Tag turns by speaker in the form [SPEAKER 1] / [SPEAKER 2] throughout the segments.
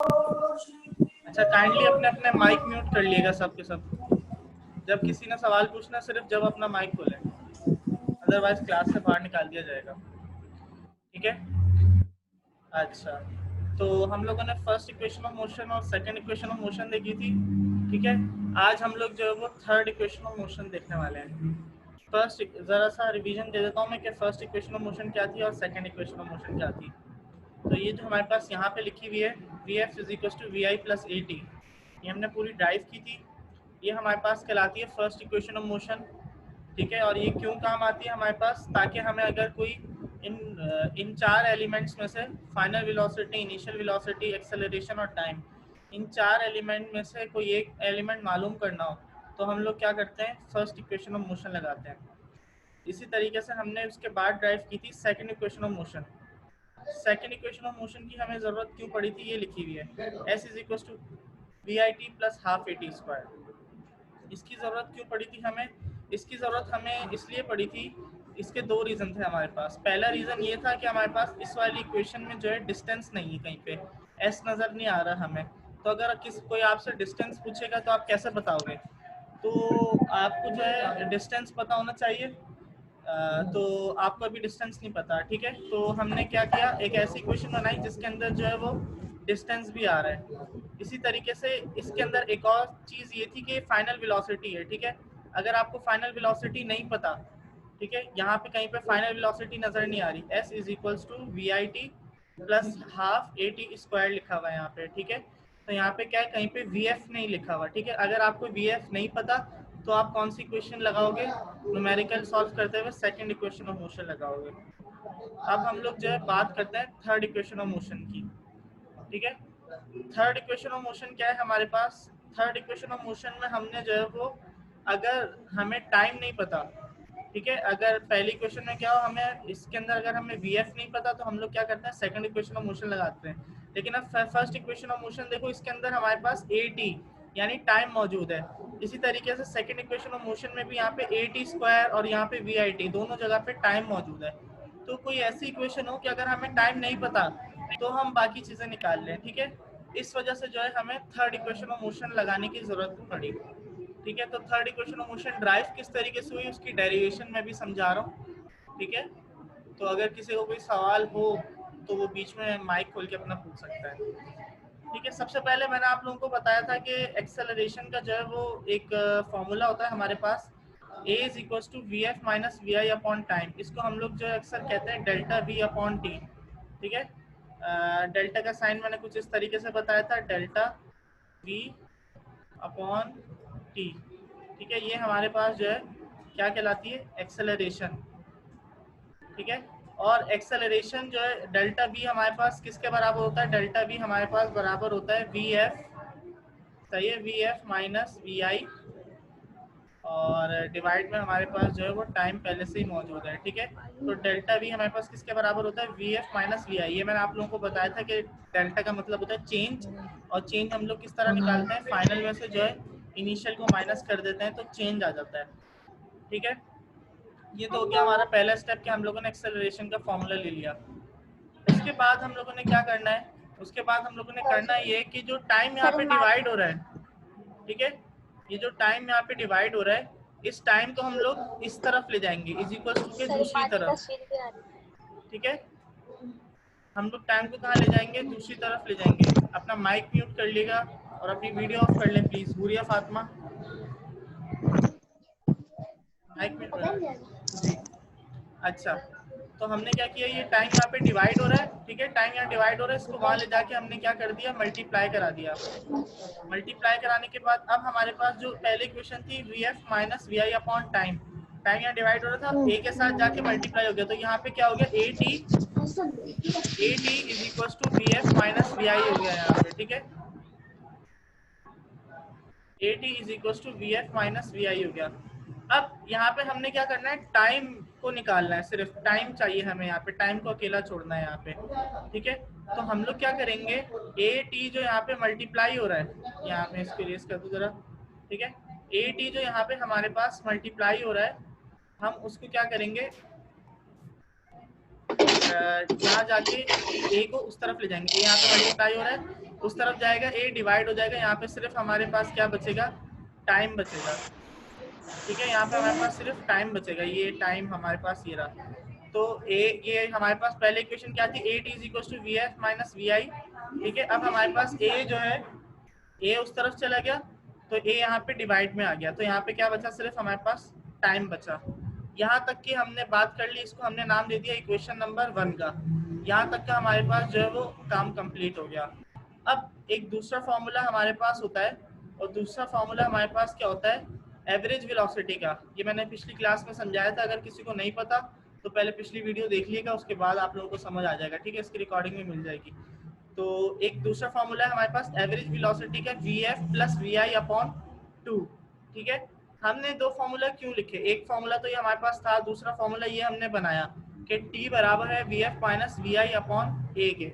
[SPEAKER 1] अच्छा, काइंडली अपने अपने माइक म्यूट कर लिएगा सबके सब। जब किसी ने सवाल पूछना सिर्फ जब अपना माइक खोलें, अदरवाइज क्लास से बाहर निकाल दिया जाएगा। ठीक है। अच्छा, तो हम लोगों ने फर्स्ट इक्वेशन ऑफ मोशन और सेकंड इक्वेशन ऑफ मोशन देखी थी। ठीक है, आज हम लोग जो है वो थर्ड इक्वेशन ऑफ मोशन देखने वाले हैं। फर्स्ट ज़रा सा रिवीजन दे देता हूँ मैं कि फर्स्ट इक्वेशन ऑफ मोशन क्या थी और सेकंड इक्वेशन ऑफ मोशन क्या थी। तो ये जो हमारे पास यहाँ पे लिखी हुई है V F is equal to V I plus A T, ये हमने पूरी ड्राइव की थी। ये हमारे पास कहलाती है फर्स्ट इक्वेशन ऑफ मोशन। ठीक है, और ये क्यों काम आती है हमारे पास, ताकि हमें अगर कोई इन चार एलिमेंट्स में से final velocity, initial velocity, acceleration और टाइम, इन चार एलिमेंट में से कोई एक एलिमेंट मालूम करना हो तो हम लोग क्या करते हैं, फर्स्ट इक्वेशन ऑफ मोशन लगाते हैं। इसी तरीके से हमने उसके बाद ड्राइव की थी second equation of motion. Second equation of motion की हमें ज़रूरत क्यों पड़ी थी, ये लिखी हुई है S is equal to V I T plus half A T square. इसकी ज़रूरत क्यों पड़ी थी हमें, इसकी ज़रूरत हमें इसलिए पड़ी थी, इसके दो रीज़न थे हमारे पास। पहला रीज़न ये था कि हमारे पास इस वाली इक्वेशन में जो है डिस्टेंस नहीं है, कहीं पे एस नज़र नहीं आ रहा हमें। तो अगर कोई आपसे डिस्टेंस पूछेगा तो आप कैसे बताओगे, तो आपको जो है डिस्टेंस पता होना चाहिए। तो आपको अभी डिस्टेंस नहीं पता। ठीक है, तो हमने क्या किया, एक ऐसी इक्वेशन बनाई जिसके अंदर जो है वो डिस्टेंस भी आ रहा है। इसी तरीके से इसके अंदर एक और चीज़ ये थी कि फाइनल वेलोसिटी है। ठीक है, अगर आपको फाइनल वेलोसिटी नहीं पता, ठीक है, यहाँ पे कहीं पे फाइनल वेलोसिटी नज़र नहीं आ रही, S is equals to V I T plus half A T square लिखा हुआ है यहाँ पे। ठीक है, तो यहाँ पे क्या है, कहीं पे वी एफ नहीं लिखा हुआ। ठीक है, अगर आपको वी एफ नहीं पता तो आप कौन सी इक्वेशन लगाओगे, न्यूमेरिकल सॉल्व करते हुए सेकंड इक्वेशन ऑफ मोशन लगाओगे। अब हम लोग जो है बात करते हैं थर्ड इक्वेशन ऑफ मोशन की। ठीक है, थर्ड इक्वेशन ऑफ मोशन क्या है हमारे पास, थर्ड इक्वेशन ऑफ मोशन में हमने जो है वो, अगर हमें टाइम नहीं पता, ठीक है, अगर पहली इक्वेशन में क्या हो, हमें इसके अंदर अगर हमें वी एफ नहीं पता तो हम लोग क्या करते हैं, सेकंड इक्वेशन ऑफ मोशन लगाते हैं। लेकिन अब फर्स्ट इक्वेशन ऑफ मोशन देखो, इसके अंदर हमारे पास ए टी यानी टाइम मौजूद है। इसी तरीके से सेकंड इक्वेशन ऑफ मोशन में भी यहाँ पे ए टी स्क्वायर और यहाँ पे वी आई टी दोनों जगह पे टाइम मौजूद है। तो कोई ऐसी इक्वेशन हो कि अगर हमें टाइम नहीं पता तो हम बाकी चीज़ें निकाल लें। ठीक है, इस वजह से जो है हमें थर्ड इक्वेशन ऑफ मोशन लगाने की ज़रूरत पड़ी। ठीक है, तो third equation of motion drive किस तरीके से हुई उसकी डेरिवेशन में भी समझा रहा हूँ। ठीक है, तो अगर किसी को कोई सवाल हो तो वो बीच में माइक खोल के अपना पूछ सकता है। ठीक है, सबसे पहले मैंने आप लोगों को बताया था कि एक्सेलरेशन का जो है वो एक फॉर्मूला होता है हमारे पास, a is equal to V F minus V I upon time. इसको हम लोग जो है अक्सर कहते हैं डेल्टा वी अपॉन टी। ठीक है, डेल्टा का साइन मैंने कुछ इस तरीके से बताया था, डेल्टा वी अपॉन टी। ठीक है, ये हमारे पास जो है क्या कहलाती है, एक्सेलरेशन। ठीक है, और एक्सेलरेशन जो है डेल्टा वी हमारे पास किसके बराबर होता है, डेल्टा वी हमारे पास बराबर होता है वी एफ, सही है, वी एफ माइनस वी आई, और डिवाइड में हमारे पास जो है वो टाइम पहले से ही मौजूद है। ठीक है, तो डेल्टा वी हमारे पास किसके बराबर होता है, वी एफ माइनस वी आई। ये मैंने आप लोगों को बताया था कि डेल्टा का मतलब होता है चेंज, और चेंज हम लोग किस तरह निकालते हैं, फाइनल में से जो है इनिशियल को माइनस कर देते हैं तो चेंज आ जाता है। ठीक है, ये तो हो गया हमारा पहला स्टेप कि हम लोगों ने एक्सेलरेशन का फॉर्मूला ले लिया। उसके बाद हम लोगों ने क्या करना है, उसके बाद हम लोगों ने करना ये कि जो टाइम यहाँ पे डिवाइड हो रहा है, ठीक है, ये जो टाइम यहाँ पे डिवाइड हो रहा है, इस टाइम को हम लोग इस तरफ ले जाएंगे, इज इक्वल टू के दूसरी तरफ। ठीक है, हम लोग टाइम को कहाँ ले जाएंगे, दूसरी तरफ ले जाएंगे। अपना माइक म्यूट कर लीजिएगा और अपनी वीडियो ऑफ कर लें please, Huriya Fatima, mic mute जी। अच्छा, तो हमने क्या किया, ये टाइम यहाँ पे डिवाइड हो रहा है, ठीक है, टाइम यहाँ डिवाइड हो रहा है, इसको वहाँ ले जाके हमने क्या कर दिया, मल्टीप्लाई करा दिया। मल्टीप्लाई कराने के बाद अब हमारे पास जो पहले इक्वेशन थी V F minus V I upon time, time यहाँ डिवाइड हो रहा था, ए के साथ जाके मल्टीप्लाई हो गया, तो यहाँ पे क्या हो गया, A T is equal to V F minus V I हो गया यहाँ पे। ठीक है, A T is equal to V F minus V I हो गया। अब यहाँ पे हमने क्या करना है, टाइम को निकालना है, सिर्फ टाइम चाहिए हमें, यहाँ पे टाइम को अकेला छोड़ना है यहाँ पे। ठीक है, तो हम लोग क्या करेंगे, ए टी जो यहाँ पे मल्टीप्लाई हो रहा है, यहाँ पे इसको इरेज कर दो जरा। ठीक है, ए टी जो यहाँ पे हमारे पास मल्टीप्लाई हो रहा है, हम उसको क्या करेंगे, यहाँ जाके ए को उस तरफ ले जाएंगे, ए यहाँ पे मल्टीप्लाई हो रहा है, उस तरफ जाएगा, ए डिवाइड हो जाएगा, यहाँ पे सिर्फ हमारे पास क्या बचेगा, टाइम बचेगा। ठीक है, यहाँ पे हमारे पास सिर्फ टाइम बचेगा, ये टाइम हमारे पास ये रहा। तो ए, ये हमारे पास पहले इक्वेशन क्या थी, A T is equal to V F minus V I. ठीक है, अब हमारे पास ए जो है, ए उस तरफ चला गया, तो ए यहाँ पे डिवाइड में आ गया, तो यहाँ पे क्या बचा, सिर्फ हमारे पास टाइम बचा। यहाँ तक की हमने बात कर ली, इसको हमने नाम दे दिया इक्वेशन नंबर 1 का। यहाँ तक का हमारे पास जो है वो काम कंप्लीट हो गया। अब एक दूसरा फॉर्मूला हमारे पास होता है, और दूसरा फॉर्मूला हमारे पास क्या होता है, एवरेज वेलोसिटी का। ये मैंने पिछली क्लास में समझाया था, अगर किसी को नहीं पता तो पहले पिछली वीडियो देख लीजिएगा, उसके बाद आप लोगों को समझ आ जाएगा। ठीक है, इसकी रिकॉर्डिंग में मिल जाएगी। तो एक दूसरा फॉर्मूला है हमारे पास एवरेज वेलोसिटी का, V F plus V I upon 2। ठीक है, हमने दो फॉर्मूला क्यों लिखे, एक फॉर्मूला तो ये हमारे पास था, दूसरा फॉर्मूला ये हमने बनाया कि टी बराबर है V F minus V I upon A के।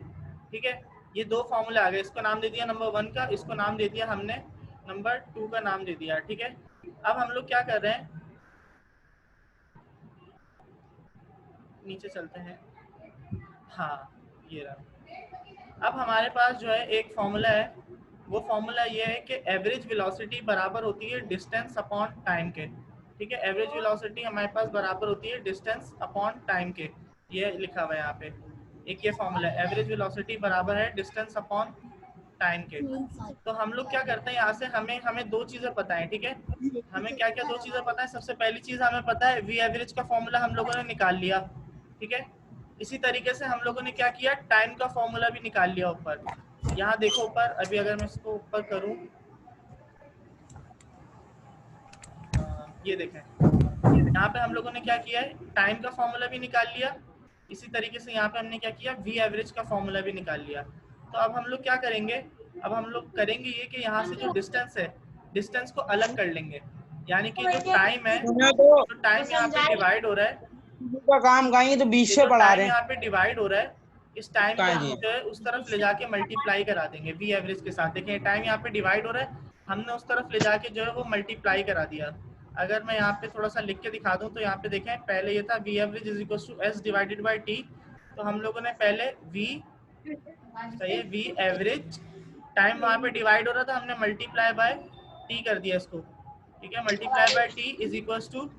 [SPEAKER 1] ठीक है, ये दो फॉर्मूले आ गए, इसको नाम दे दिया नंबर 1 का, इसको नाम दे दिया हमने नंबर 2 का नाम दे दिया। ठीक है, अब हम लोग क्या कर रहे हैं, नीचे चलते हैं। हाँ, ये रहा। अब हमारे पास जो है एक फॉर्मूला है, वो फॉर्मूला ये है कि एवरेज वेलोसिटी बराबर होती है डिस्टेंस अपॉन टाइम के। ठीक है, एवरेज वेलोसिटी हमारे पास बराबर होती है डिस्टेंस अपॉन टाइम के, ये लिखा हुआ है यहाँ पे। एक ये फॉर्मूला है, एवरेज वेलोसिटी बराबर है डिस्टेंस अपॉन टाइम के। तो हम लोग क्या करते हैं, यहाँ से हमें दो चीजें पता है। ठीक है, हमें क्या क्या दो चीजें पता है। सबसे पहली चीज हमें पता है वी एवरेज का फॉर्मूला हम लोगों ने निकाल लिया। ठीक है, इसी तरीके से हम लोगों ने क्या किया, टाइम का फॉर्मूला भी निकाल लिया ऊपर। यहाँ देखो ऊपर, अभी अगर मैं इसको ऊपर करूँ, ये देखें, यहाँ पे हम लोगों ने क्या किया है, टाइम का फॉर्मूला भी निकाल लिया, इसी तरीके से यहाँ पे हमने क्या किया, वी एवरेज का फॉर्मूला भी निकाल लिया। तो अब हम लोग क्या करेंगे, अब हम लोग करेंगे ये कि यहाँ से जो डिस्टेंस है, डिस्टेंस को अलग कर लेंगे, यानी कि जो टाइम है, जो टाइम यहाँ पे डिवाइड हो रहा है,
[SPEAKER 2] का काम कहीं तो 20 से पढ़ा रहे हैं,
[SPEAKER 1] यहाँ पे डिवाइड हो रहा है, इस टाइम को हम जो है उस तरफ ले जाके मल्टीप्लाई करा देंगे वी एवरेज के साथ। देखें, टाइम यहाँ पे डिवाइड हो रहा है, हमने उस तरफ ले जाके जो है वो मल्टीप्लाई करा दिया। अगर मैं यहाँ पे थोड़ा सा लिख के दिखा दूं, तो यहाँ पे देखें, पहले ये था V average is equal to S divided by T. तो हम लोगों ने पहले वी, सही है, वी एवरेज, टाइम वहाँ पे डिवाइड हो रहा था, हमने मल्टीप्लाई बाय टी कर दिया इसको। ठीक है, multiply by T is equal to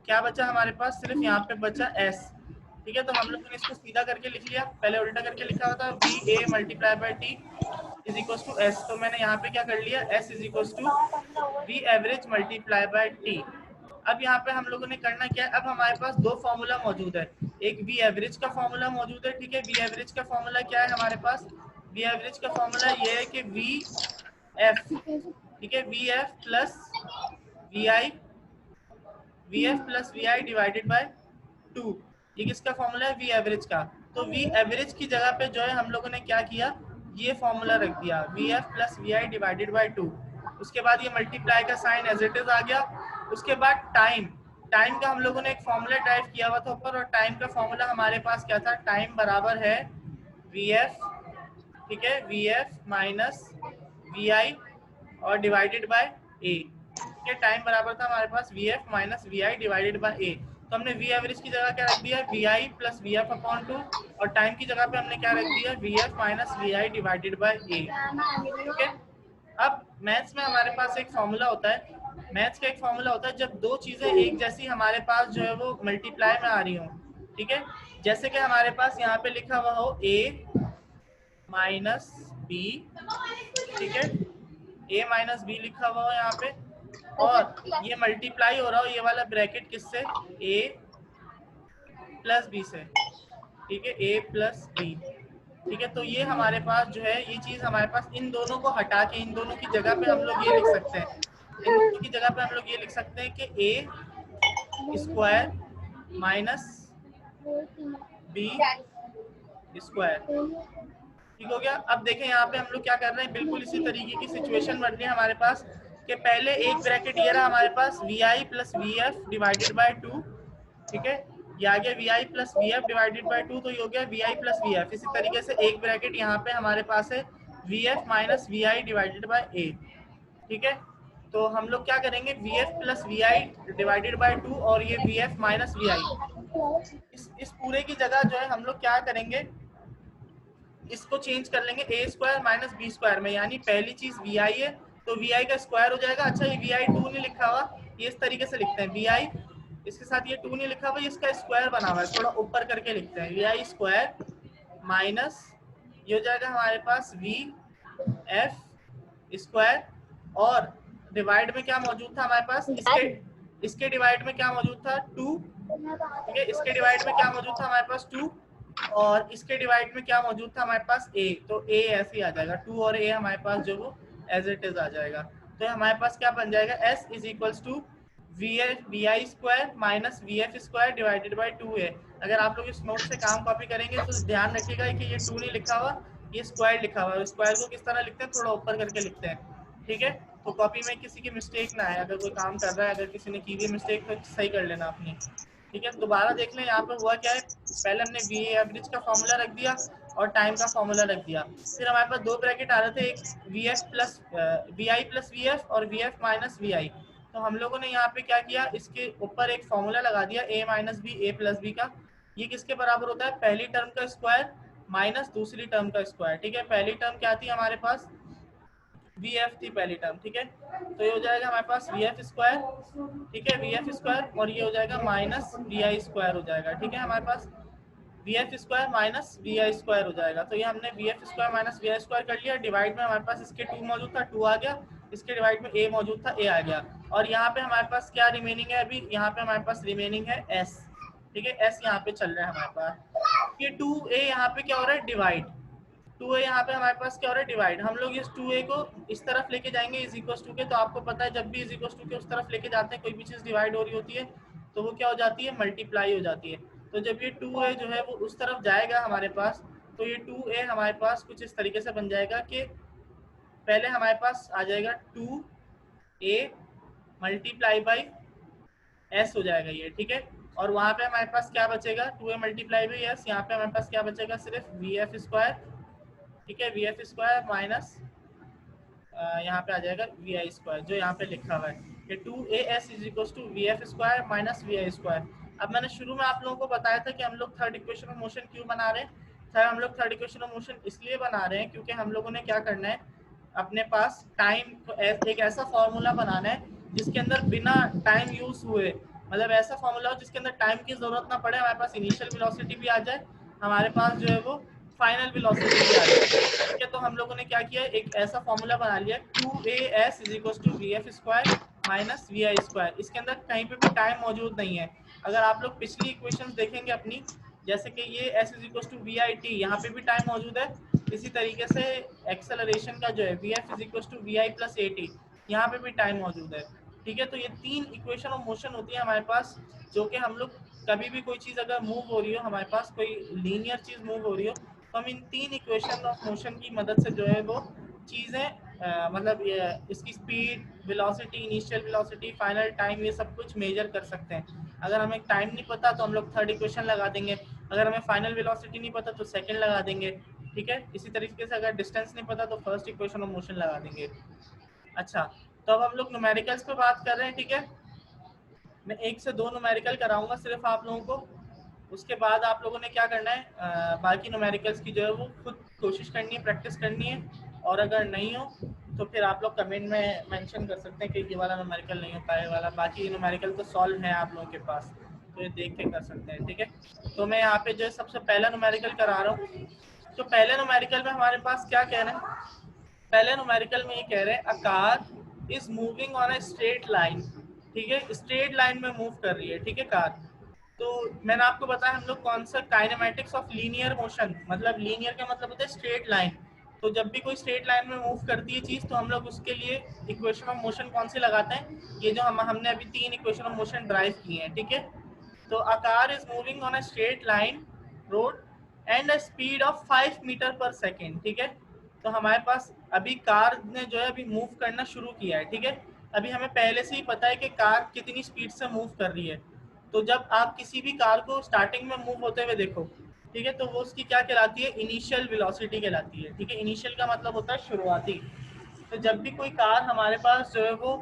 [SPEAKER 1] क्या बचा हमारे पास, सिर्फ यहाँ पे बचा एस। ठीक है, तो हम लोगों ने इसको सीधा करके लिख लिया, पहले उल्टा करके लिखा हुआ था V A multiply by T is equal to S. तो मैंने यहाँ पे क्या कर लिया, S is equal to V average multiply by T. अब यहाँ पे हम लोगों ने करना क्या है, अब हमारे पास दो फॉर्मूला मौजूद है, एक वी एवरेज का फॉर्मूला मौजूद है। ठीक है, वी एवरेज का फॉर्मूला क्या है हमारे पास, वी एवरेज का फॉर्मूला ये है कि वी एफ, ठीक है, V F plus V I, V F plus V I divided by 2। ये किसका फॉर्मूला है, वी एवरेज का। तो वी एवरेज की जगह पे जो है हम लोगों ने क्या किया, ये फॉर्मूला रख दिया V F plus V I divided by 2। उसके बाद ये मल्टीप्लाई का साइन एज इट इज आ गया। उसके बाद टाइम, टाइम का हम लोगों ने एक फॉर्मूला टाइप किया हुआ था ऊपर, और टाइम का फॉर्मूला हमारे पास क्या था, टाइम बराबर है वी एफ, ठीक है, वी एफ माइनस वी आई और डिवाइडेड बाय ए। ठीक है, टाइम बराबर था हमारे पास V F minus V I divided by A. तो हमने वी एवरेज की जगह क्या रख दिया, V I plus V F upon 2, और टाइम की जगह पे हमने क्या रख दिया, V F minus V I divided by A. ठीक है, अब मैथ्स में हमारे पास एक फॉर्मूला होता है, मैथ्स का एक फॉर्मूला होता है जब दो चीजें एक जैसी हमारे पास जो है वो मल्टीप्लाई में आ रही हो। ठीक है, जैसे कि हमारे पास यहाँ पे लिखा हुआ हो ए माइनस बी, ठीक है, ए माइनस बी लिखा हुआ हो यहाँ पे, और ये मल्टीप्लाई हो रहा हो ये वाला ब्रैकेट किससे, ए प्लस बी से। ठीक है, ए प्लस बी। ठीक है, तो ये हमारे पास जो है ये चीज हमारे पास, इन दोनों को हटा के इन दोनों की जगह पे हम लोग ये लिख सकते हैं, इन दोनों की जगह पे हम लोग ये लिख सकते हैं कि ए स्क्वायर माइनस बी स्क्वायर। ठीक हो गया। अब देखें यहाँ पे हम लोग क्या कर रहे हैं, बिल्कुल इसी तरीके की सिचुएशन बन रही है हमारे पास कि पहले एक ब्रैकेट ये रहा हमारे पास V I plus V F divided by 2। ठीक है, ये आ गया V I plus V F divided by 2, तो ये हो गया V I plus V F. इसी तरीके से एक ब्रैकेट यहाँ पे हमारे पास है V F minus V I divided by A. ठीक है, तो हम लोग क्या करेंगे, V F plus V I divided by 2 और ये V F minus V I, इस पूरे की जगह जो है हम लोग क्या करेंगे, इसको चेंज कर लेंगे ए स्क्वायर माइनस बी स्क्वायर में, यानी पहली चीज वी आई है तो वी आई का स्क्वायर हो जाएगा। अच्छा ये वी आई 2 नहीं लिखा हुआ, ये इस तरीके से लिखते हैं वी आई, इसके साथ ये 2 नहीं लिखा हुआ, इसका स्क्वायर बना हुआ है, थोड़ा ऊपर करके लिखते हैं वी आई स्क्वायर माइनस ये हो जाएगा हमारे पास वी एफ स्क्वायर, और डिवाइड में क्या मौजूद था हमारे पास, इसके डिवाइड में क्या मौजूद था 2, ठीक है, इसके डिवाइड में क्या मौजूद था हमारे पास 2, और इसके डिवाइड में क्या मौजूद था हमारे पास a, तो a ऐसे ही आ जाएगा 2 और a हमारे पास जो वो एज इट इज आ जाएगा। तो हमारे पास क्या बन जाएगा s is equals to V I square minus V F square divided by 2a। अगर आप लोग इस नोट से काम कॉपी करेंगे तो ध्यान रखिएगा कि ये 2 नहीं लिखा हुआ, ये स्क्वायर लिखा हुआ है। स्क्वायर को किस तरह लिखते हैं, थोड़ा ऊपर करके लिखते हैं, ठीक है। तो कॉपी में किसी की मिस्टेक ना है, अगर कोई काम कर रहा है, अगर किसी ने की हुई मिस्टेक तो सही कर लेना अपनी, ठीक है। दोबारा देख लें यहाँ पे हुआ क्या है, पहले हमने वी एवरेज का फॉर्मूला रख दिया और टाइम का फॉर्मूला रख दिया, फिर हमारे पास दो ब्रैकेट आ रहे थे, एक V F plus V I plus V F और V F minus V I. तो हम लोगों ने यहाँ पे क्या किया, इसके ऊपर एक फॉर्मूला लगा दिया ए माइनस बी ए प्लस बी का। ये किसके बराबर होता है, पहली टर्म का स्क्वायर माइनस दूसरी टर्म का स्क्वायर, ठीक है। पहली टर्म क्या थी हमारे पास, वी एफ थी पहली टर्म, ठीक है। तो ये हो जाएगा हमारे पास वी एफ स्क्वायर, ठीक है, वी एफ स्क्वायर, और ये हो जाएगा माइनस वी आई स्क्वायर हो जाएगा, ठीक है। हमारे पास V F square minus V I square हो जाएगा। तो ये हमने V F square minus V I square कर लिया। डिवाइड में हमारे पास इसके 2 मौजूद था, 2 आ गया, इसके डिवाइड में a मौजूद था, a आ गया, और यहाँ पे हमारे पास क्या रिमेनिंग है, अभी यहाँ पे हमारे पास रिमेनिंग है s, ठीक है, s यहाँ पे चल रहा है हमारे पास। ये 2a यहाँ पे क्या हो रहा है, डिवाइड, 2a यहाँ पे हमारे पास क्या हो रहा है, डिवाइड। हम लोग इस 2a को इस तरफ लेके जाएंगे इज इक्वल टू के, तो आपको पता है जब भी इज इक्वल टू के उस तरफ लेके जाते हैं, कोई भी चीज डिवाइड हो रही होती है तो वो क्या हो जाती है, मल्टीप्लाई हो जाती है। तो जब ये 2a जो है वो उस तरफ जाएगा हमारे पास, तो ये 2a हमारे पास कुछ इस तरीके से बन जाएगा कि पहले हमारे पास आ जाएगा 2a मल्टीप्लाई बाई s हो जाएगा ये, ठीक है। और वहाँ पे हमारे पास क्या बचेगा, 2a मल्टीप्लाई बाई s, यहाँ पे हमारे पास क्या बचेगा, सिर्फ वी एफ स्क्वायर, ठीक है, वी एफ स्क्वायर माइनस यहाँ पे आ जाएगा वी आई स्क्वायर जो यहाँ पे लिखा हुआ है, कि 2as is equal to V F square minus V I square. अब मैंने शुरू में आप लोगों को बताया था कि हम लोग थर्ड इक्वेशन ऑफ मोशन क्यों बना रहे हैं, सर हम लोग थर्ड इक्वेशन ऑफ मोशन इसलिए बना रहे हैं क्योंकि हम लोगों ने क्या करना है, अपने पास टाइम को एक ऐसा फॉर्मूला बनाना है जिसके अंदर बिना टाइम यूज हुए, मतलब ऐसा फॉर्मूला हो जिसके अंदर टाइम की जरूरत ना पड़े, हमारे पास इनिशियल वेलोसिटी भी आ जाए, हमारे पास जो है वो फाइनल वेलोसिटी भी आ जाए, ठीक है। तो हम लोगों ने क्या किया, एक ऐसा फॉर्मूला बना लिया 2as is equal to V F square minus V I square. इसके अंदर कहीं पे भी टाइम मौजूद नहीं है। अगर आप लोग पिछली इक्वेशंस देखेंगे अपनी, जैसे कि ये s is equal to V I T, यहाँ पे भी टाइम मौजूद है। इसी तरीके से एक्सेलरेशन का जो है V F is equal to V I plus A T, यहाँ पे भी टाइम मौजूद है, ठीक है। तो ये 3 इक्वेशन ऑफ मोशन होती है हमारे पास, जो कि हम लोग कभी भी कोई चीज़ अगर मूव हो रही हो, हमारे पास कोई लीनियर चीज़ मूव हो रही हो, तो हम इन 3 इक्वेशन ऑफ मोशन की मदद से जो है वो चीज़ें मतलब इसकी speed, velocity, initial velocity, final time, ये सब कुछ मेजर कर सकते हैं। अगर हमें टाइम नहीं पता तो हम लोग थर्ड इक्वेशन लगा देंगे, अगर हमें फाइनल वेलोसिटी नहीं पता तो सेकंड लगा देंगे, ठीक है। इसी तरीके से अगर डिस्टेंस नहीं पता तो फर्स्ट इक्वेशन ऑफ मोशन लगा देंगे। अच्छा, तो अब हम लोग न्यूमेरिकल्स पे बात कर रहे हैं, ठीक है। मैं 1 से 2 न्यूमेरिकल कराऊंगा सिर्फ आप लोगों को, उसके बाद आप लोगों ने क्या करना है, बाकी न्यूमेरिकल्स की जो है वो खुद कोशिश करनी है, प्रैक्टिस करनी है, और अगर नहीं हो तो फिर आप लोग कमेंट में मेंशन कर सकते हैं कि ये वाला न्यूमेरिकल नहीं होता है वाला, बाकी न्यूमेरिकल तो सॉल्व है आप लोगों के पास, तो ये देख के कर सकते हैं, ठीक है। तो मैं यहाँ पे जो है सबसे पहला न्यूमेरिकल करा रहा हूँ। तो पहले न्यूमेरिकल में हमारे पास क्या कह रहे हैं, पहले न्यूमेरिकल में ये कह रहे हैं अ car is moving on a straight line, ठीक है, स्ट्रेट लाइन में मूव कर रही है, ठीक है, कार। तो मैंने आपको बताया हम लोग कौन सा काइनेमेटिक्स ऑफ लीनियर मोशन, मतलब लीनियर का मतलब होता है स्ट्रेट लाइन। तो जब भी कोई स्ट्रेट लाइन में मूव करती है चीज, तो हम लोग उसके लिए इक्वेशन ऑफ मोशन कौन सी लगाते हैं, ये जो हमने अभी 3 इक्वेशन ऑफ मोशन ड्राइव किए हैं, ठीक है। तो a car is moving on a straight line road and a speed of 5 metre per second, ठीक है। तो हमारे पास अभी कार ने जो है अभी मूव करना शुरू किया है, ठीक है। अभी हमें पहले से ही पता है कि कार कितनी स्पीड से मूव कर रही है। तो जब आप किसी भी कार को स्टार्टिंग में मूव होते हुए देखो, ठीक है, तो वो उसकी क्या कहलाती है, इनिशियल वेलोसिटी कहलाती है, ठीक है। इनिशियल का मतलब होता है शुरुआती। तो जब भी कोई कार हमारे पास जो है वो,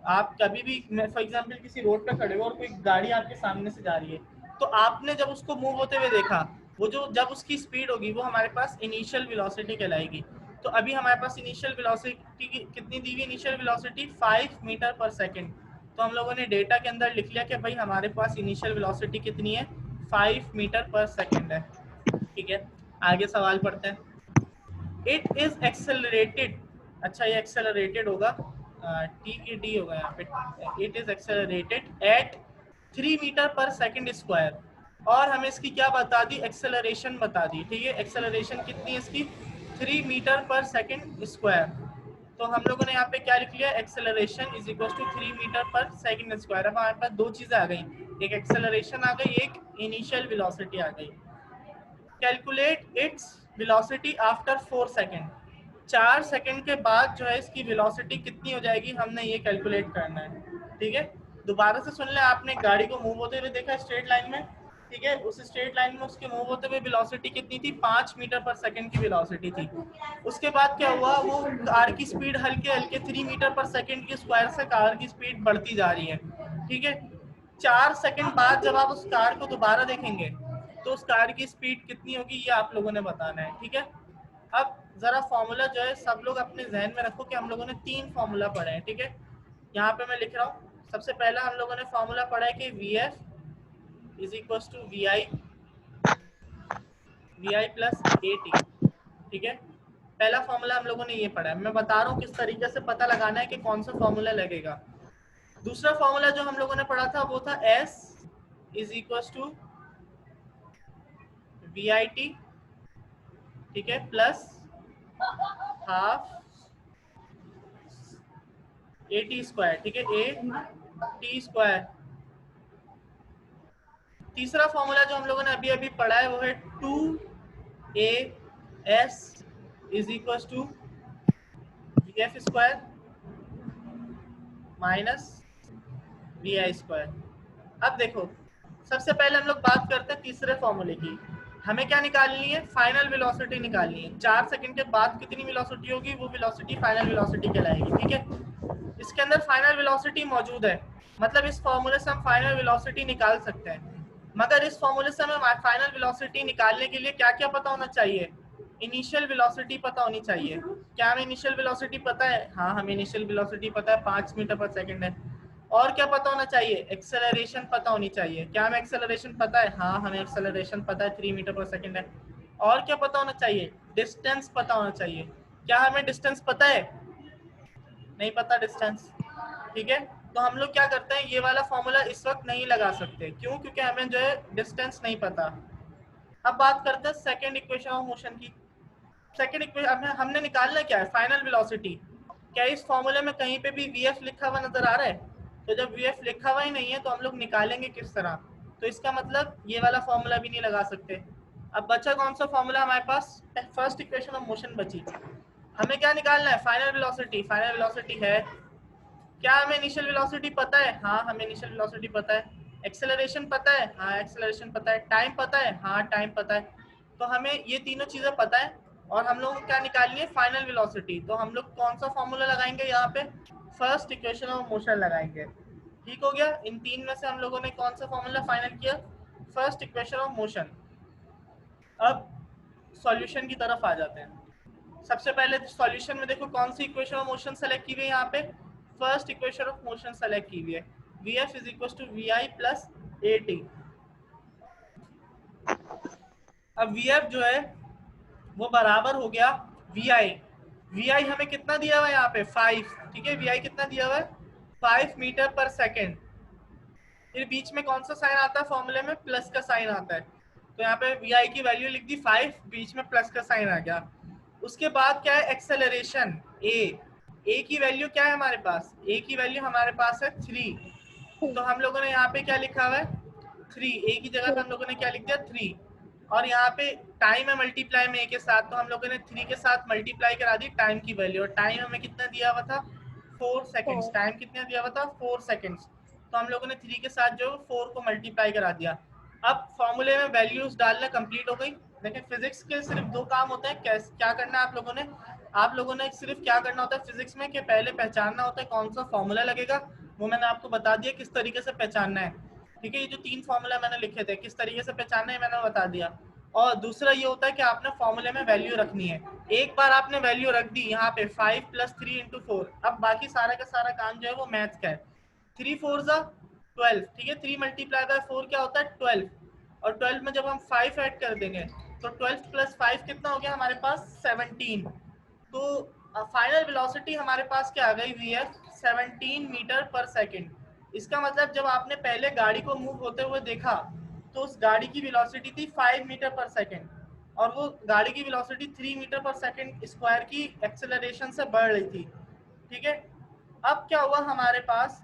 [SPEAKER 1] आप कभी भी फॉर एग्जांपल किसी रोड पे खड़े हो और कोई गाड़ी आपके सामने से जा रही है, तो आपने जब उसको मूव होते हुए देखा, वो जो जब उसकी स्पीड होगी वो हमारे पास इनिशियल वेलोसिटी कहलाएगी। तो अभी हमारे पास इनिशियल वेलोसिटी कितनी दी हुई, initial velocity 5 metre per second. तो हम लोगों ने डेटा के अंदर लिख लिया कि भाई हमारे पास इनिशियल वेलोसिटी कितनी है, 5 मीटर पर सेकेंड है। ठीक है, आगे सवाल पढ़ते हैं। इट इज एक्सेलरेटेड, अच्छा ये एक्सेलरेटेड होगा, टी की डी होगा यहाँ पे। It is accelerated at 3 metre per second square, और हमें इसकी क्या बता दी, एक्सेलरेशन बता दी। ठीक है, एक्सेलरेशन कितनी है इसकी, 3 मीटर पर सेकेंड स्क्वायर। तो हम लोगों ने यहाँ पे क्या लिख लिया, acceleration is equal to 3 metre per second square. अब हमारे पास दो चीजें आ गई, एक एक्सेलरेशन आ गई, एक इनिशियल वेलोसिटी आ गई। Calculate its velocity after 4 second, 4 second के बाद जो है इसकी वेलोसिटी कितनी हो जाएगी, हमने ये कैलकुलेट करना है। ठीक है, दोबारा से सुन लें, आपने गाड़ी को मूव होते हुए देखा स्ट्रेट लाइन में, ठीक है, उस स्ट्रेट लाइन में उसके मूव होते हुए वेलोसिटी कितनी थी, 5 मीटर पर सेकेंड की वेलोसिटी थी। उसके बाद क्या हुआ, वो कार की स्पीड हल्के हल्के 3 मीटर पर सेकेंड के स्क्वायर से कार की स्पीड बढ़ती जा रही है। ठीक है, 4 सेकेंड बाद जब आप उस कार को दोबारा देखेंगे तो उस कार की स्पीड कितनी होगी, ये आप लोगों ने बताना है। ठीक है, अब जरा फॉर्मूला जो है सब लोग अपने जहन में रखो कि हम लोगों ने 3 फॉर्मूला पढ़े हैं। ठीक है, यहाँ पे मैं लिख रहा हूँ। सबसे पहला हम लोगों ने फॉर्मूला पढ़ा है कि VF is equal to VI plus AT। ठीक है, पहला फॉर्मूला हम लोगों ने ये पढ़ा है। मैं बता रहा हूँ किस तरीके से पता लगाना है कि कौन सा फॉर्मूला लगेगा। दूसरा फॉर्मूला जो हम लोगों ने पढ़ा था वो था S is equal to VIT, ठीक है, प्लस हाफ AT स्क्वायर। ठीक है, AT स्क्वायर। तीसरा फॉर्मूला जो हम लोगों ने अभी अभी पढ़ा है वो है 2AS is equal to VF square minus VI square. अब देखो, सबसे पहले हम लोग बात करते हैं तीसरे फॉर्मूले की। हमें क्या निकालनी है, फाइनल वेलोसिटी निकालनी है। 4 सेकंड के बाद कितनी वेलोसिटी होगी, वो वेलोसिटी फाइनल वेलोसिटी कहलाएगी। ठीक है, इसके अंदर फाइनल वेलोसिटी मौजूद है, मतलब इस फॉर्मूले से हम फाइनल वेलोसिटी निकाल सकते हैं। मगर इस फॉर्मूले से हमें फाइनल वेलोसिटी निकालने के लिए क्या क्या पता होना चाहिए, इनिशियल वेलोसिटी पता होनी चाहिए। क्या हमें इनिशियल वेलोसिटी पता है, हाँ हमें इनिशियल वेलोसिटी पता है, 5 मीटर पर सेकंड है। और क्या पता होना चाहिए, एक्सेलरेशन पता होनी चाहिए। क्या हमें एक्सेलरेशन पता है, हाँ हमें एक्सेलरेशन पता है, 3 मीटर पर सेकंड है। और क्या पता होना चाहिए, डिस्टेंस पता होना चाहिए। क्या हमें डिस्टेंस पता है, नहीं पता डिस्टेंस। ठीक है, तो हम लोग क्या करते हैं, ये वाला फॉर्मूला इस वक्त नहीं लगा सकते, क्यों, क्योंकि हमें जो है डिस्टेंस नहीं पता। अब बात करते हैं सेकंड इक्वेशन ऑफ मोशन की। सेकंड इक्वेशन हमने निकालना क्या है, फाइनल वेलोसिटी। क्या इस फॉर्मूले में कहीं पे भी VF लिखा हुआ नजर आ रहा है, तो जब VF लिखा हुआ ही नहीं है तो हम लोग निकालेंगे किस तरह, तो इसका मतलब ये वाला फॉर्मूला भी नहीं लगा सकते। अब बचा कौन सा फॉर्मूला हमारे पास, फर्स्ट इक्वेशन ऑफ मोशन बची। हमें क्या निकालना है, फाइनल वेलोसिटी। फाइनल वेलोसिटी है, क्या हमें इनिशियल वेलोसिटी पता है, हाँ हमें इनिशियल वेलोसिटी पता है। एक्सेलरेशन पता है, हाँ एक्सेलरेशन पता है। टाइम पता है, हाँ टाइम पता है। तो हमें ये तीनों चीजें पता है, और हम लोग को क्या निकालनी है, फाइनल वेलोसिटी। तो हम लोग कौन सा फॉर्मूला लगाएंगे यहाँ पे, फर्स्ट इक्वेशन ऑफ मोशन लगाएंगे। ठीक हो गया, इन तीन में से हम लोगों ने कौन सा फॉर्मूला फाइनल किया, फर्स्ट इक्वेशन ऑफ मोशन। अब सॉल्यूशन की तरफ आ जाते हैं। सबसे पहले सॉल्यूशन में देखो कौन सी इक्वेशन ऑफ मोशन सेलेक्ट की हुई है, यहाँ पे first equation of motion select की हुई है, VF is equal to VI plus AT। अब VF जो है वो बराबर हो गया VI। VI हमें कितना दिया हुआ है यहाँ पे, 5। ठीक है, VI कितना दिया हुआ है, 5 मीटर पर सेकेंड। फिर बीच में कौन सा साइन आता है फॉर्मूले में, प्लस का साइन आता है। तो यहाँ पे VI की वैल्यू लिख दी 5, बीच में प्लस का साइन आ गया। उसके बाद क्या है, एक्सेलरेशन A की वैल्यू क्या है हमारे पास, A की वैल्यू हमारे पास है 3। तो हम लोगों ने यहाँ पे क्या लिखा हुआ है, 3। A की जगह पे हम लोगों ने क्या लिख दिया, 3। और यहाँ पे टाइम है मल्टीप्लाई में A के साथ, तो हम लोगों ने 3 के साथ मल्टीप्लाई करा दी टाइम की वैल्यू। और टाइम हमें कितना दिया हुआ था, 4 सेकेंड्स। टाइम कितना दिया हुआ था, 4 सेकेंड्स। तो हम लोगों ने 3 के साथ जो 4 को मल्टीप्लाई करा दिया। अब फॉर्मूले में वैल्यूज डालना कंप्लीट हो गई। देखिए फिजिक्स के सिर्फ 2 काम होते हैं, क्या करना है आप लोगों ने सिर्फ क्या करना होता है फिजिक्स में, कि पहले पहचानना होता है कौन सा फॉर्मूला लगेगा। वो मैंने आपको बता दिया किस तरीके से पहचानना है। ठीक है, ये जो 3 फॉर्मूला मैंने लिखे थे किस तरीके से पहचानना है मैंने बता दिया। और दूसरा ये होता है कि आपने फॉर्मूले में वैल्यू रखनी है। एक बार आपने वैल्यू रख दी यहाँ पे 5 + 3 × 4, अब बाकी सारा का सारा काम जो है वो मैथ्स का है। 3 4 12, ठीक है, 3 × 4 क्या होता है 12, और 12 में जब हम 5 ऐड कर देंगे तो 12 + 5 कितना हो गया हमारे पास 17। तो फाइनल वेलोसिटी हमारे पास क्या आ गई हुई है 17 मीटर पर सेकेंड। इसका मतलब जब आपने पहले गाड़ी को मूव होते हुए देखा तो उस गाड़ी की वेलोसिटी थी 5 मीटर पर सेकेंड, और वो गाड़ी की velocity 3 metre per second square की एक्सेलरेशन से बढ़ रही थी, ठीक है। अब क्या हुआ हमारे पास,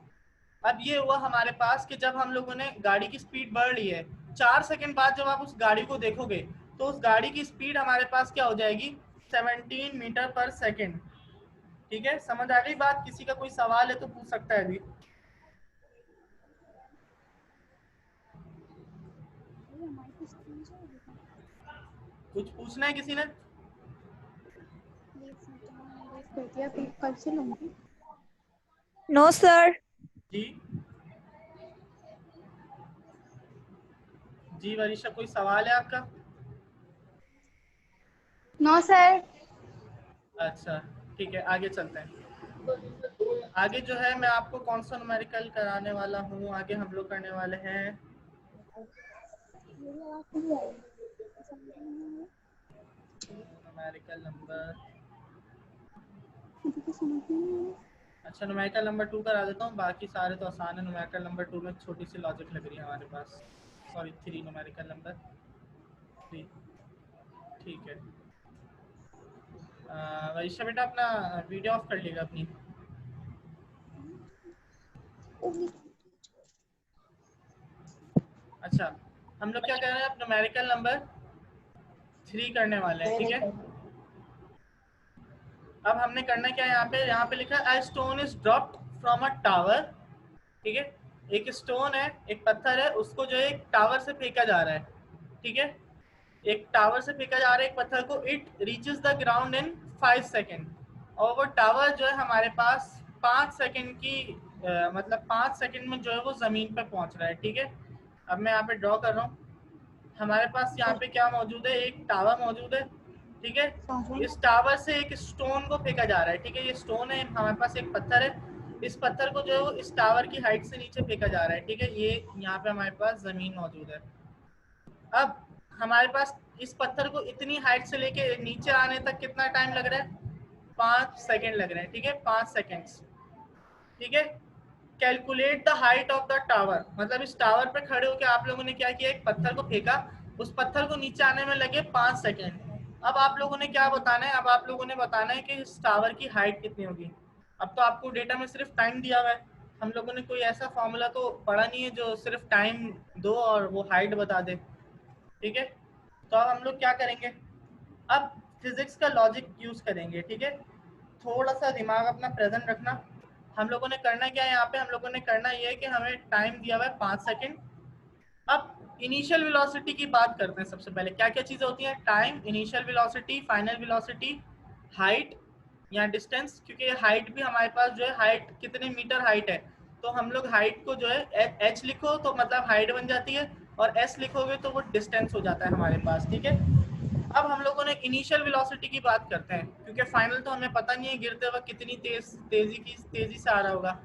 [SPEAKER 1] अब ये हुआ हमारे पास कि जब हम लोगों ने गाड़ी की स्पीड बढ़ ली है, 4 सेकंड बाद जब आप उस गाड़ी को देखोगे तो उस गाड़ी की स्पीड हमारे पास क्या हो जाएगी 17 मीटर पर सेकंड, ठीक है। समझ आ गई बात? किसी का कोई सवाल है तो पूछ सकता है अभी। कुछ पूछना है किसी ने?
[SPEAKER 3] कल से लूंगी। No sir.
[SPEAKER 1] जी जी वरिष्ठा, कोई सवाल है आपका?
[SPEAKER 3] No sir.
[SPEAKER 1] अच्छा ठीक है, आगे चलते हैं। आगे जो है मैं आपको कौन सा न्यूमेरिकल कराने वाला हूँ, आगे हम लोग करने वाले हैं न्यूमेरिकल नंबर, अच्छा न्यूमेरिकल नंबर 2 करा देता हूँ, बाकी सारे तो आसान है। न्यूमेरिकल नंबर 2 में छोटी सी लॉजिक लग रही है हमारे पास, सॉरी 3, न्यूमेरिकल नंबर 3, ठीक है। वैश्य बेटा अपना वीडियो ऑफ कर लीजिएगा अपनी। अच्छा हम लोग क्या कर रहे हैं, अब न्यूमेरिकल नंबर 3 करने वाले हैं, ठीक है। अब हमने करना क्या है, यहाँ पे लिखा है stone is dropped from a tower, ठीक है। एक स्टोन है, एक पत्थर है, उसको जो है एक टावर से फेंका जा रहा है, ठीक है। एक टावर से फेंका जा रहा है एक पत्थर को, it reaches the ground in 5 second, और वो टावर जो है हमारे पास 5 सेकेंड की मतलब 5 सेकेंड में जो है वो जमीन पर पहुंच रहा है, ठीक है। अब मैं यहाँ पे ड्रॉ कर रहा हूँ, हमारे पास यहाँ पे क्या मौजूद है, एक टावर मौजूद है, ठीक है। इस टावर से एक स्टोन को फेंका जा रहा है, ठीक है। ये स्टोन है, हमारे पास एक पत्थर है, इस पत्थर को जो है वो इस टावर की हाइट से नीचे फेंका जा रहा है, ठीक है। ये यहाँ पे हमारे पास जमीन मौजूद है। अब हमारे पास इस पत्थर को इतनी हाइट से लेके नीचे आने तक कितना टाइम लग रहा है, 5 सेकेंड लग रहे हैं, ठीक है, 5 सेकेंड्स, ठीक है। Calculate the height of the tower, मतलब इस टावर पे खड़े होकर आप लोगों ने क्या किया, एक पत्थर को फेंका, उस पत्थर को नीचे आने में लगे 5 सेकेंड। अब आप लोगों ने क्या बताना है, अब आप लोगों ने बताना है कि इस टावर की हाइट कितनी होगी। अब तो आपको डेटा में सिर्फ टाइम दिया हुआ है, हम लोगों ने कोई ऐसा फॉर्मूला तो पढ़ा नहीं है जो सिर्फ टाइम दो और वो हाइट बता दे, ठीक है। तो अब हम लोग क्या करेंगे, अब फिजिक्स का लॉजिक यूज करेंगे, ठीक है। थोड़ा सा दिमाग अपना प्रेजेंट रखना। हम लोगों ने करना क्या है, यहाँ पे हम लोगों ने करना ये है कि हमें टाइम दिया हुआ है 5 सेकेंड। अब इनिशियल वेलोसिटी की बात करते हैं। सबसे पहले क्या क्या चीजें होती हैं, time, initial velocity, final velocity, height या डिस्टेंस, क्योंकि हाइट भी हमारे पास जो है, हाइट कितने मीटर हाइट है, तो हम लोग हाइट को जो है एच लिखो तो मतलब हाइट बन जाती है, और एस लिखोगे तो वो डिस्टेंस हो जाता है हमारे पास, ठीक है। अब हम लोगों ने इनिशियल वेलोसिटी की बात करते हैं, क्योंकि फाइनल तो हमें पता नहीं है गिरते वक्त कितनी तेजी से आ रहा होगा,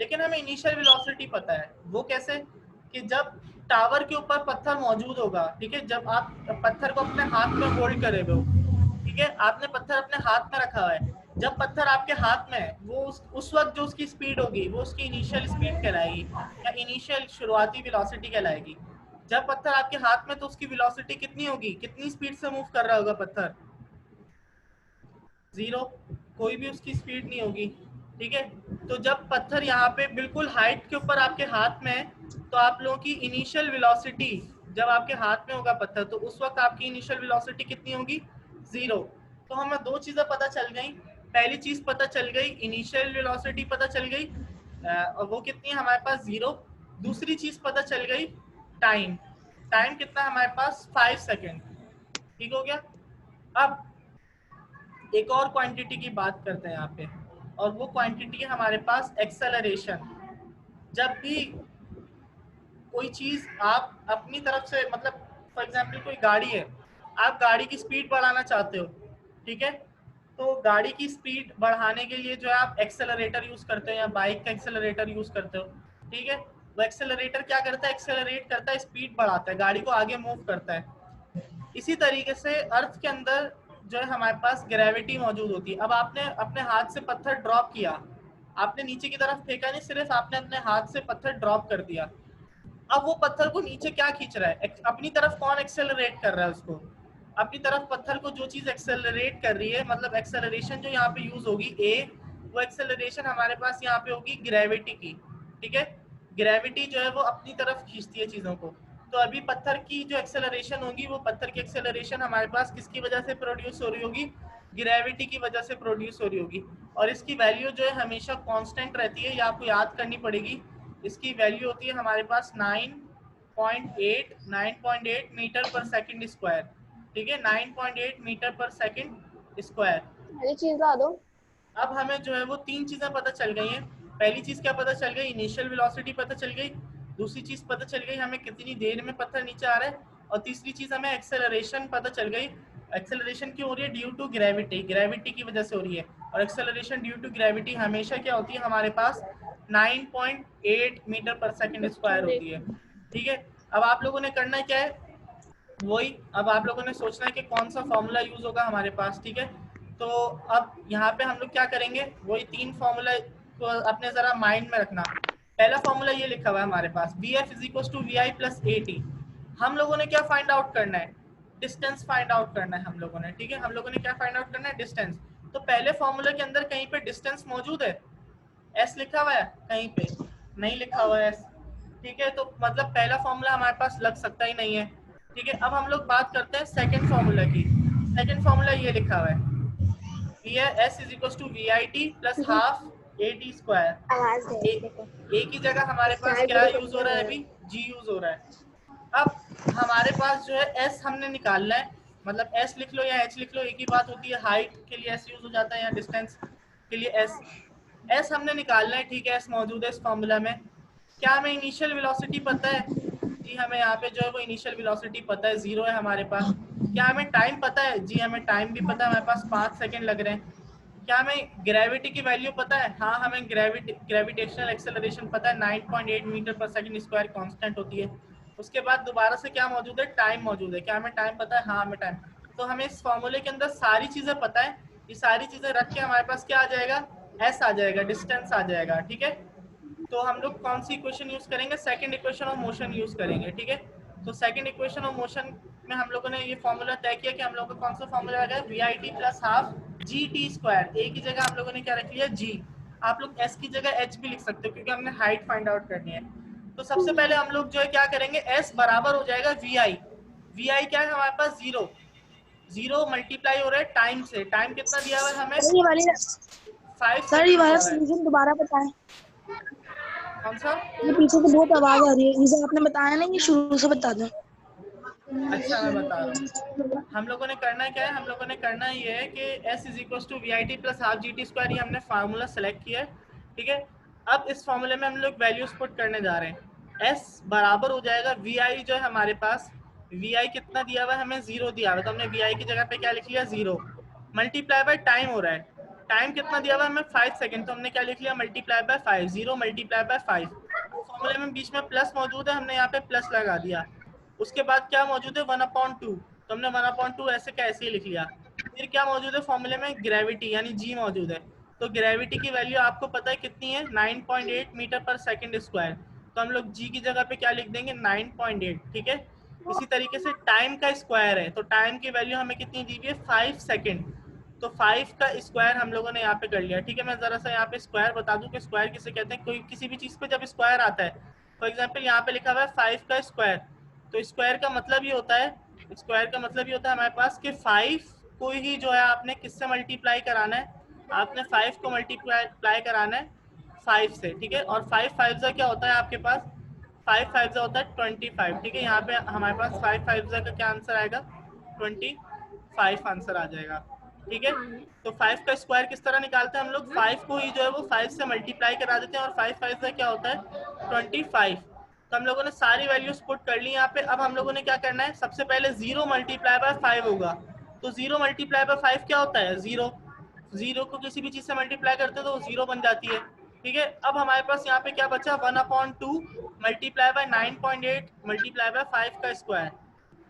[SPEAKER 1] लेकिन हमें इनिशियल वेलोसिटी पता है। वो कैसे, कि जब टावर के ऊपर पत्थर मौजूद होगा, ठीक है, जब आप पत्थर को अपने हाथ में होल्ड करे हुए हो, ठीक है, आपने पत्थर अपने हाथ में रखा हुआ है, जब पत्थर आपके हाथ में है वो उस वक्त जो उसकी स्पीड होगी वो उसकी इनिशियल स्पीड कहलाएगी, या इनिशियल शुरुआती वेलोसिटी कहलाएगी। जब पत्थर आपके हाथ में तो उसकी वेलोसिटी कितनी होगी, कितनी स्पीड से मूव कर रहा होगा पत्थर, 0, कोई भी उसकी स्पीड नहीं होगी, ठीक है। तो जब पत्थर यहाँ पे बिल्कुल हाइट के ऊपर आपके हाथ में है, तो आप लोगों की इनिशियल वेलोसिटी, जब आपके हाथ में होगा पत्थर तो उस वक्त आपकी इनिशियल वेलोसिटी कितनी होगी, 0। तो हमें दो चीजें पता चल गई, पहली चीज पता चल गई, इनिशियल वेलोसिटी पता चल गई, और वो कितनी है हमारे पास 0। दूसरी चीज पता चल गई, टाइम, टाइम कितना हमारे पास 5 सेकेंड, ठीक हो गया। अब एक और क्वांटिटी की बात करते हैं यहाँ पे, और वो क्वांटिटी है हमारे पास एक्सेलरेशन। जब भी कोई चीज आप अपनी तरफ से, मतलब फॉर एग्जांपल कोई गाड़ी है, आप गाड़ी की स्पीड बढ़ाना चाहते हो, ठीक है, तो गाड़ी की स्पीड बढ़ाने के लिए जो है आप एक्सेलरेटर यूज करते हो या बाइक का एक्सेलरेटर यूज करते हो, ठीक है। वो एक्सेलरेटर क्या करता है, एक्सेलरेट करता है, स्पीड बढ़ाता है, गाड़ी को आगे मूव करता है। इसी तरीके से अर्थ के अंदर जो है हमारे पास ग्रेविटी मौजूद होती है। अब आपने अपने हाथ से पत्थर ड्रॉप किया, आपने नीचे की तरफ फेंका नहीं, सिर्फ आपने अपने हाथ से पत्थर ड्रॉप कर दिया। अब वो पत्थर को नीचे क्या खींच रहा है, अपनी तरफ कौन एक्सेलरेट कर रहा है उसको, अपनी तरफ पत्थर को जो चीज एक्सेलरेट कर रही है, मतलब एक्सेलरेशन जो यहाँ पे यूज होगी ए, वो एक्सेलरेशन हमारे पास यहाँ पे होगी ग्रेविटी की, ठीक है। ग्रेविटी जो है वो अपनी तरफ खींचती है चीजों को। तो अभी पत्थर की जो एक्सेलरेशन होगी, वो पत्थर की एक्सेलरेशन हमारे पास किसकी वजह से प्रोड्यूस हो रही होगी, ग्रेविटी की वजह से प्रोड्यूस हो रही होगी। और इसकी वैल्यू जो है हमेशा कांस्टेंट रहती है, ये आपको याद करनी पड़ेगी। इसकी वैल्यू होती है हमारे पास 9.8 मीटर पर सेकंड स्क्वायर, ठीक है, 9.8 मीटर पर सेकंड स्क्वायर।
[SPEAKER 3] ये चीज ला दो।
[SPEAKER 1] अब हमें जो है वो तीन चीजें पता चल गई हैं। पहली चीज क्या पता चल गई, इनिशियल वेलोसिटी पता चल गई। दूसरी चीज पता चल गई हमें कितनी देर में पत्थर नीचे आ रहा है। और तीसरी चीज हमें एक्सेलरेशन पता चल गई। एक्सेलरेशन क्यों हो रही है, ड्यू टू ग्रेविटी, ग्रेविटी की वजह से हो रही है। और एक्सेलरेशन ड्यू टू ग्रेविटी हमेशा क्या होती है हमारे पास, 9.8 मीटर पर सेकंड स्क्वायर होती है, ठीक है। अब आप लोगों ने करना क्या है, वही अब आप लोगों ने सोचना है कि कौन सा फॉर्मूला यूज होगा हमारे पास, ठीक है। तो अब यहाँ पे हम लोग क्या करेंगे, वही तीन फॉर्मूला को अपने जरा माइंड में रखना। पहला फॉर्मूला ये लिखा हुआ है हमारे पास, Vf = Vi + AT। हम लोगों ने क्या फाइंड आउट करना है, डिस्टेंस फाइंड आउट करना है हम लोगों ने, ठीक है। हम लोगों ने क्या फाइंड आउट करना है, डिस्टेंस। तो पहले फॉर्मूला के अंदर कहीं पे डिस्टेंस मौजूद है, एस लिखा हुआ है, कहीं पे नहीं लिखा हुआ है एस, ठीक है। तो मतलब पहला फॉर्मूला हमारे पास लग सकता ही नहीं है, ठीक है। अब हम लोग बात करते हैं सेकंड फॉर्मूला की। सेकंड फॉर्मूला ये लिखा हुआ है, S = VIT + ½ AT स्क्वायर।
[SPEAKER 3] आवाज दे देखो।
[SPEAKER 1] ए की जगह हमारे पास क्या यूज हो रहा है, अभी जी यूज हो रहा है। अब हमारे पास जो है एस हमने निकालना है, मतलब एस लिख लो या एच लिख लो, एक ही बात होती है। हाइट के लिए एस यूज हो जाता है या डिस्टेंस के लिए एस। एस हमने निकालना है, ठीक है, एस मौजूद है इस फॉर्मूला में। क्या हमें इनिशियल वेलोसिटी पता है, जी हमें यहाँ पे जो है वो इनिशियल वेलोसिटी पता है, 0 है हमारे पास। क्या हमें टाइम पता है, जी हमें टाइम भी पता है, हमारे पास 5 सेकंड लग रहे हैं। क्या हमें ग्रेविटी की वैल्यू पता है, हाँ हमें ग्रेविटेशनल एक्सेलरेशन पता है, 9.8 मीटर पर सेकंड स्क्वायर कांस्टेंट होती है। उसके बाद दोबारा से क्या मौजूद है, टाइम मौजूद है। क्या हमें टाइम पता है, हाँ हमें टाइम। तो हमें इस फॉर्मूले के अंदर सारी चीजें पता है, ये सारी चीजें रख के हमारे पास क्या आ जाएगा, एस आ जाएगा, डिस्टेंस आ जाएगा, ठीक है। तो हम लोग कौन सी इक्वेशन यूज करेंगे, second equation of motion use करेंगे, ठीक है। तो सेकंड इक्वेशन ऑफ मोशन में हम लोगों ने ये फॉर्मूला तय किया कि हम लोगों को कौन सा फॉर्मूला लगा है, VIT + ½ GT स्क्वायर। ए की जगह हम लोगों ने क्या रख लिया, जी। आप लोग एस की जगह एच भी लिख सकते हो क्योंकि हमने हाइट फाइंड आउट करनी है। तो सबसे पहले हम लोग जो है क्या करेंगे, एस बराबर हो जाएगा VI। VI क्या है हमारे पास, 0। 0 मल्टीप्लाई हो रहा है टाइम से, टाइम कितना दिया हुआ है हमें,
[SPEAKER 2] सर ये वाली
[SPEAKER 1] 5
[SPEAKER 2] सर ये
[SPEAKER 1] सेकंड
[SPEAKER 2] वाला
[SPEAKER 1] दिया हुआ है।
[SPEAKER 2] सॉल्यूशन दोबारा बताएं।
[SPEAKER 1] कौन सा,
[SPEAKER 2] ये पीछे से बहुत आवाज आ रही है, ये आपने बताया ना, ये शुरू से बता दो।
[SPEAKER 1] अच्छा मैं बता रहा हूँ। हम लोगों ने करना क्या है, हम लोगों ने करना ये है कि S = VIT + ½ GT स्क्वायर, ये हमने फार्मूला सेलेक्ट किया है, ठीक है। अब इस फार्मूले में हम लोग वैल्यूज पुट करने जा रहे हैं। S बराबर हो जाएगा VI जो है हमारे पास, VI कितना दिया हुआ है हमें, 0 दिया हुआ है, तो हमने VI की जगह पे क्या लिख लिया, 0 मल्टीप्लाई बाय टाइम हो रहा है। टाइम कितना दिया हुआ है हमें, 5 सेकंड, तो हमने क्या लिख लिया, मल्टीप्लाई बाय 5, 0 मल्टीप्लाई बाय 5। फॉर्मूले में बीच में प्लस मौजूद है, हमने यहाँ पे प्लस लगा दिया। उसके बाद क्या मौजूद है, 1/2, तो हमने 1/2 ऐसे का ऐसे ही लिख लिया। फिर क्या मौजूद है फॉर्मूले में, ग्रेविटी यानी जी मौजूद है। तो ग्रेविटी की वैल्यू आपको पता है कितनी है, 9.8 मीटर पर सेकंड स्क्वायर। तो हम लोग जी की जगह पे क्या लिख देंगे, 9.8, ठीक है। इसी तरीके से टाइम का स्क्वायर है, तो टाइम की वैल्यू हमें कितनी दी हुई है, 5 सेकंड। तो 5 का स्क्वायर हम लोगों ने यहाँ पे कर लिया, ठीक है। मैं जरा सा यहाँ पे स्क्वायर बता दूं कि स्क्वायर किसे कहते हैं। कोई किसी भी चीज पे जब स्क्वायर आता है, फॉर एग्जांपल यहाँ पे लिखा हुआ है 5 का स्क्वायर, तो स्क्वायर का मतलब ये होता है, स्क्वायर का मतलब ये होता है हमारे पास कि 5 को ही जो है आपने किससे मल्टीप्लाई कराना है, आपने 5 को मल्टीप्लाई कराना है 5 से, ठीक है। और 5 5 क्या होता है आपके पास, 5 5 होता है 25, ठीक है। यहाँ पे हमारे पास 5 5 का क्या आंसर आएगा, 25 आंसर आ जाएगा, ठीक है। तो 5 का स्क्वायर किस तरह निकालते हैं हम लोग, 5 को ही जो है वो 5 से मल्टीप्लाई करा देते हैं, और 5 5 क्या होता है 25, तो हम लोगों ने सारी वैल्यूज पुट कर ली यहाँ पे। अब हम लोगों ने क्या करना है, सबसे पहले 0 मल्टीप्लाई बाय 5 होगा। तो 0 मल्टीप्लाई बाय 5 क्या होता है, 0। 0 को किसी भी चीज से मल्टीप्लाई करते हो तो वो 0 बन जाती है। ठीक है, अब हमारे पास यहाँ पे क्या बचा, 1/2 मल्टीप्लाई बाय 9.8 मल्टीप्लाई बाय 5 का स्क्वायर।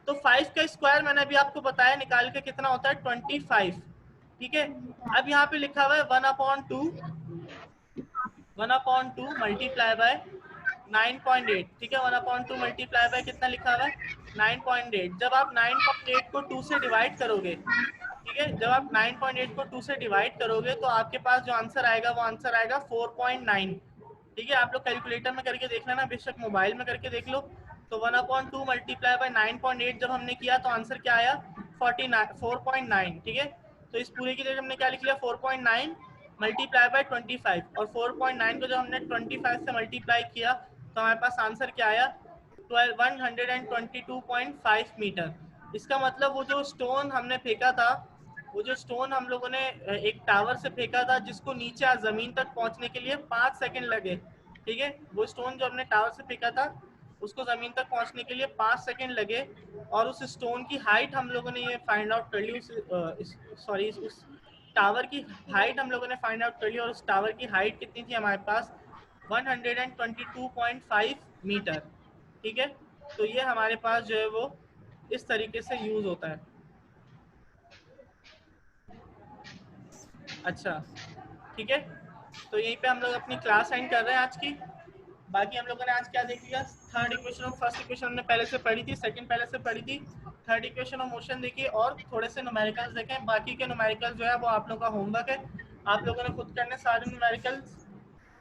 [SPEAKER 1] तो 5 का स्क्वायर मैंने अभी आपको बताया निकाल के कितना होता है, 25। ठीक है, अब यहाँ पे लिखा हुआ है 1/2 मल्टीप्लाई बाय 9.8। ठीक है, 1/2 मल्टीप्लाई बाय कितना लिखा हुआ है, 9.8। जब आप 9.8 को 2 से डिवाइड करोगे, ठीक है, जब आप 9.8 को 2 से डिवाइड करोगे तो आपके पास जो आंसर आएगा वो आंसर आएगा 4.9। ठीक है, आप लोग कैलकुलेटर में करके देख लेना, बेशक मोबाइल में करके देख लो। तो 1/2 मल्टीप्लाई बाय 9.8 जब हमने किया तो आंसर क्या आया, 4.9। ठीक है, तो इस पूरे की जगह हमने क्या लिख लिया, 4.9 मल्टीप्लाई बाय 25। और 4.9 को जब हमने 25 से मल्टीप्लाई किया तो हमारे पास आंसर क्या आया, 122.5 मीटर। इसका मतलब वो जो स्टोन हमने फेंका था, वो जो स्टोन हम लोगों ने एक टावर से फेंका था जिसको नीचे जमीन तक पहुंचने के लिए 5 सेकंड लगे। ठीक है, वो स्टोन जो हमने टावर से फेंका था उसको जमीन तक पहुंचने के लिए 5 सेकंड लगे। और उस स्टोन की हाइट हम लोगों ने ये फाइंड आउट कर ली, उस टावर की हाइट हम लोगों ने फाइंड आउट कर ली। और उस टावर की हाइट कितनी थी हमारे पास, 122.5 मीटर। ठीक है, तो ये हमारे पास जो है वो इस तरीके से यूज होता है। अच्छा, ठीक है, तो यहीं पे हम लोग अपनी क्लास एंड कर रहे हैं आज की। बाकी हम लोगों ने आज क्या देख लिया, थर्ड इक्वेशन और फर्स्ट इक्वेशन हमने पहले से पढ़ी थी, सेकंड पहले से पढ़ी थी, थर्ड इक्वेशन और मोशन देखी और थोड़े से न्यूमेरिकल्स देखे। बाकी के न्यूमेरिकल्स जो है वो आप लोगों का होमवर्क है, आप लोगों ने खुद करने सारे न्यूमेरिकल्स।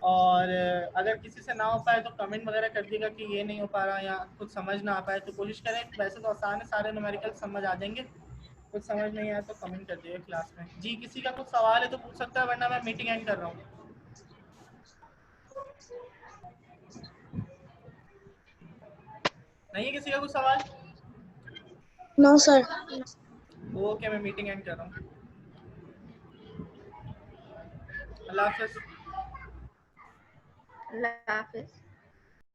[SPEAKER 1] और अगर किसी से ना हो पाए तो कमेंट वगैरह कर दिएगा कि ये नहीं हो पा रहा या कुछ समझ ना आ पाए तो कोशिश करें। वैसे तो आसान है, सारे न्यूमेरिकल समझ आ जाएंगे, कुछ समझ नहीं आया तो कमेंट कर दिएगा क्लास में। जी, किसी का कुछ सवाल है तो पूछ सकता है, वरना मैं मीटिंग एंड कर रहा हूँ। नहीं है किसी का कुछ सवाल?
[SPEAKER 2] No sir.
[SPEAKER 1] ओके, मैं मीटिंग एंड कर रहा हूँ। अल्लाह हाफिज़।
[SPEAKER 3] अल्लाह हाफिज।